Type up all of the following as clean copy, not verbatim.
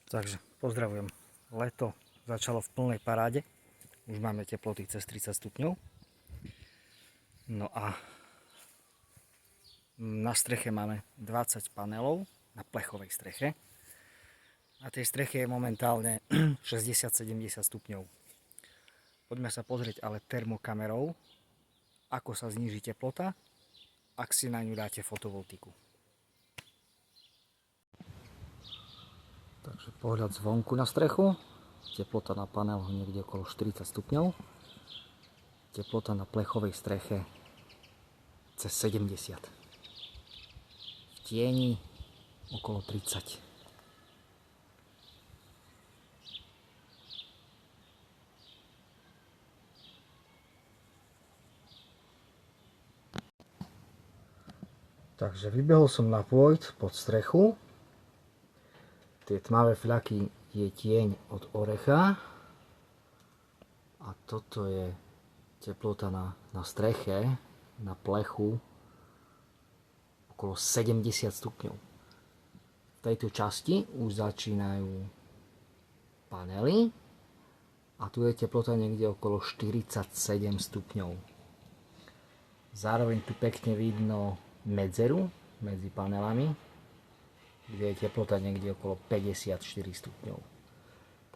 Takže pozdravujem. Leto začalo v plnej paráde. Už máme teploty cez 30 stupňov. No a na streche máme 20 panelov na plechovej streche. Na tej streche je momentálne 60-70 stupňov. Poďme sa pozrieť ale termokamerou, ako sa zníži teplota, ak si na ňu dáte fotovoltiku. Takže pohľad zvonku na strechu. Teplota na paneloch niekde okolo 40 stupňov. Teplota na plechovej streche cez 70. V tieni okolo 30. Takže vybehol som na pôjď pod strechu. Tie tmavé fľaky je tieň od orecha. A toto je teplota na streche, na plechu, okolo 70 stupňov. V tejto časti už začínajú panely a tu je teplota niekde okolo 47 stupňov. Zároveň tu pekne vidno medzeru medzi panelami, kde je teplota niekde okolo 54 stupňov.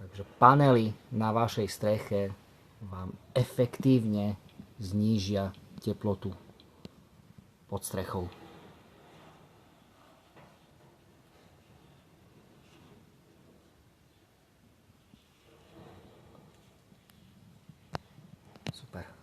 Takže panely na vašej streche vám efektívne znížia teplotu pod strechou. Super.